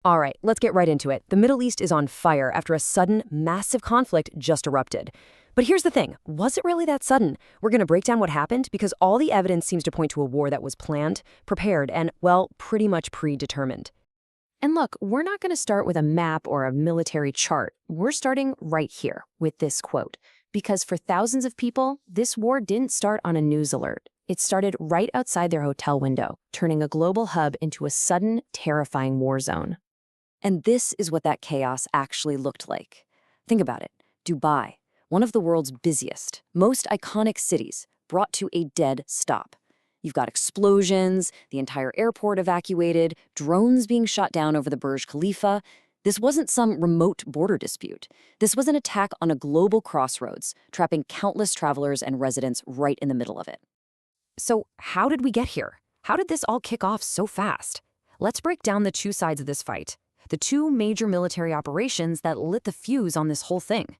All right, let's get right into it. The Middle East is on fire after a sudden, massive conflict just erupted. But here's the thing, was it really that sudden? We're going to break down what happened because all the evidence seems to point to a war that was planned, prepared, and, well, pretty much predetermined. And look, we're not going to start with a map or a military chart. We're starting right here with this quote. Because for thousands of people, this war didn't start on a news alert. It started right outside their hotel window, turning a global hub into a sudden, terrifying war zone. And this is what that chaos actually looked like. Think about it. Dubai, one of the world's busiest, most iconic cities, brought to a dead stop. You've got explosions, the entire airport evacuated, drones being shot down over the Burj Khalifa. This wasn't some remote border dispute. This was an attack on a global crossroads, trapping countless travelers and residents right in the middle of it. So how did we get here? How did this all kick off so fast? Let's break down the two sides of this fight. The two major military operations that lit the fuse on this whole thing.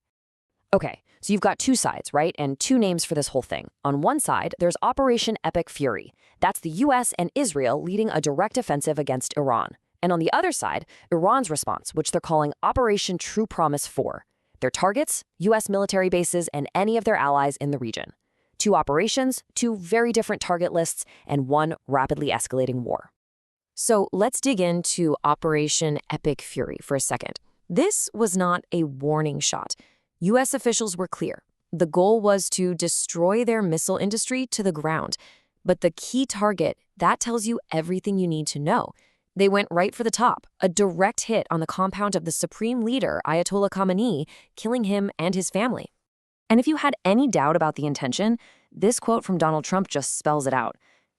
Okay, so you've got two sides, right? And two names for this whole thing. On one side, there's Operation Epic Fury. That's the US and Israel leading a direct offensive against Iran. And on the other side, Iran's response, which they're calling Operation True Promise 4. Their targets, US military bases, and any of their allies in the region. Two operations, two very different target lists, and one rapidly escalating war. So let's dig into Operation Epic Fury for a second. This was not a warning shot. U.S. officials were clear. The goal was to destroy their missile industry to the ground. But the key target, that tells you everything you need to know. They went right for the top, a direct hit on the compound of the supreme leader, Ayatollah Khamenei, killing him and his family. And if you had any doubt about the intention, this quote from Donald Trump just spells it out.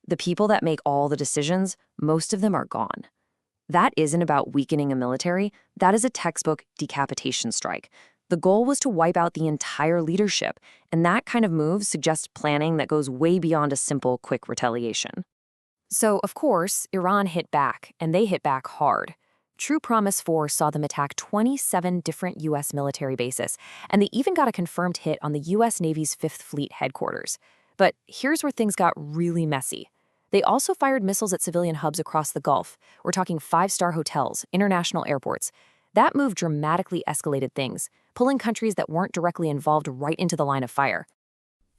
The people that make all the decisions, most of them are gone. That isn't about weakening a military. That is a textbook decapitation strike. The goal was to wipe out the entire leadership, and that kind of move suggests planning that goes way beyond a simple, quick retaliation. So, of course, Iran hit back, and they hit back hard. True Promise 4 saw them attack 27 different U.S. military bases, and they even got a confirmed hit on the U.S. Navy's 5th Fleet headquarters. But here's where things got really messy. They also fired missiles at civilian hubs across the Gulf. We're talking 5-star hotels, international airports. That move dramatically escalated things, pulling countries that weren't directly involved right into the line of fire.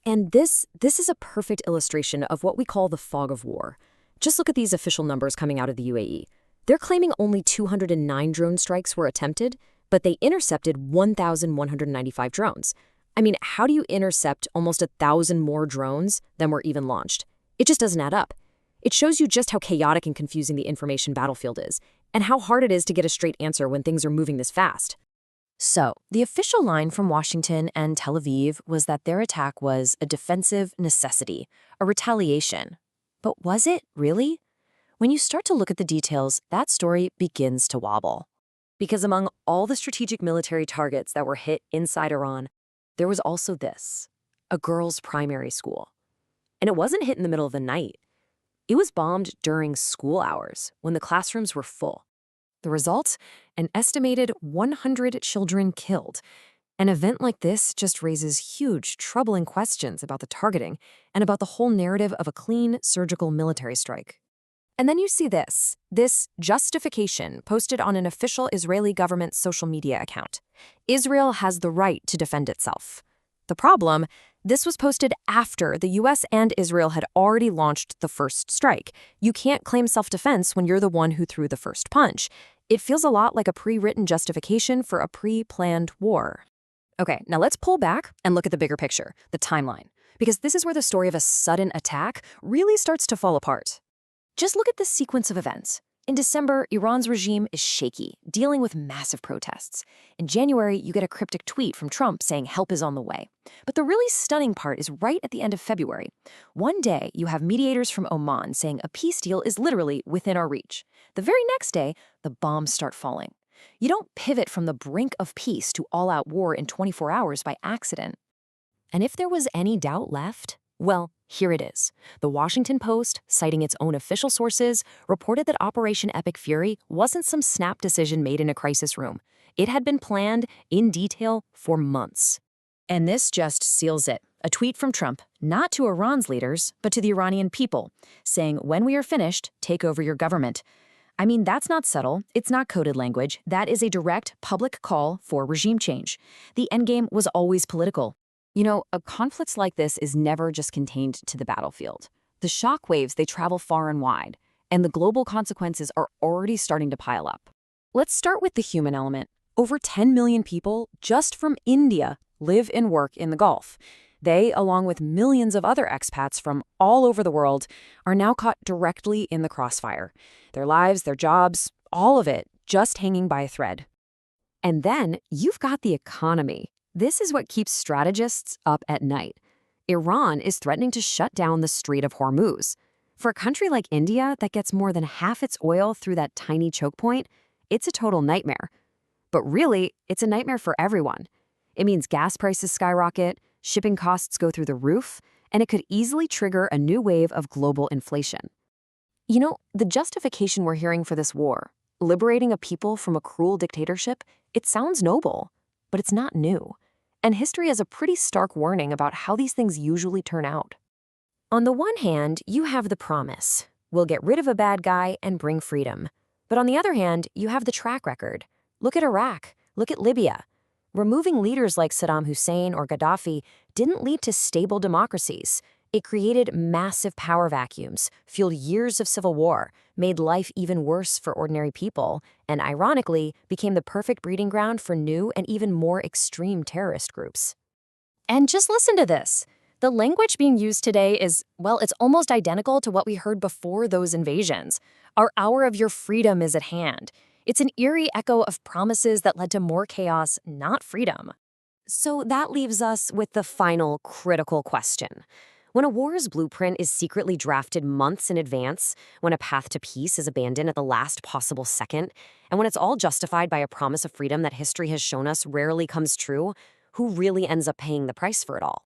And this is a perfect illustration of what we call the fog of war. Just look at these official numbers coming out of the UAE. They're claiming only 209 drone strikes were attempted, but they intercepted 1,195 drones. I mean, how do you intercept almost 1,000 more drones than were even launched? It just doesn't add up. It shows you just how chaotic and confusing the information battlefield is, and how hard it is to get a straight answer when things are moving this fast. So, the official line from Washington and Tel Aviv was that their attack was a defensive necessity, a retaliation. But was it, really? When you start to look at the details, that story begins to wobble. Because among all the strategic military targets that were hit inside Iran, there was also this, a girls' primary school. And it wasn't hit in the middle of the night. It was bombed during school hours, when the classrooms were full. The result? An estimated 100 children killed. An event like this just raises huge, troubling questions about the targeting and about the whole narrative of a clean, surgical military strike. And then you see this justification posted on an official Israeli government social media account. Israel has the right to defend itself. The problem, this was posted after the US and Israel had already launched the first strike. You can't claim self-defense when you're the one who threw the first punch. It feels a lot like a pre-written justification for a pre-planned war. Okay, now let's pull back and look at the bigger picture, the timeline, because this is where the story of a sudden attack really starts to fall apart. Just look at the sequence of events. In December, Iran's regime is shaky, dealing with massive protests. In January, you get a cryptic tweet from Trump saying help is on the way. But the really stunning part is right at the end of February. One day, you have mediators from Oman saying a peace deal is literally within our reach. The very next day, the bombs start falling. You don't pivot from the brink of peace to all-out war in 24 hours by accident. And if there was any doubt left, well, here it is. The Washington Post, citing its own official sources, reported that Operation Epic Fury wasn't some snap decision made in a crisis room. It had been planned in detail for months. And this just seals it. A tweet from Trump, not to Iran's leaders, but to the Iranian people, saying, when we are finished, take over your government. I mean, that's not subtle. It's not coded language. That is a direct public call for regime change. The endgame was always political. A conflict like this is never just contained to the battlefield. The shockwaves, they travel far and wide, and the global consequences are already starting to pile up. Let's start with the human element. Over 10 million people just from India live and work in the Gulf. They, along with millions of other expats from all over the world, are now caught directly in the crossfire. Their lives, their jobs, all of it just hanging by a thread. And then you've got the economy. This is what keeps strategists up at night. Iran is threatening to shut down the Strait of Hormuz. For a country like India that gets more than half its oil through that tiny choke point, it's a total nightmare. But really, it's a nightmare for everyone. It means gas prices skyrocket, shipping costs go through the roof, and it could easily trigger a new wave of global inflation. The justification we're hearing for this war, liberating a people from a cruel dictatorship, it sounds noble, but it's not new. And history has a pretty stark warning about how these things usually turn out. On the one hand, you have the promise. We'll get rid of a bad guy and bring freedom. But on the other hand, you have the track record. Look at Iraq. Look at Libya. Removing leaders like Saddam Hussein or Gaddafi didn't lead to stable democracies. It created massive power vacuums, fueled years of civil war, made life even worse for ordinary people, and ironically, became the perfect breeding ground for new and even more extreme terrorist groups. And just listen to this. The language being used today is, well, it's almost identical to what we heard before those invasions. Our hour of your freedom is at hand. It's an eerie echo of promises that led to more chaos, not freedom. So that leaves us with the final critical question. When a war's blueprint is secretly drafted months in advance, when a path to peace is abandoned at the last possible second, and when it's all justified by a promise of freedom that history has shown us rarely comes true, who really ends up paying the price for it all?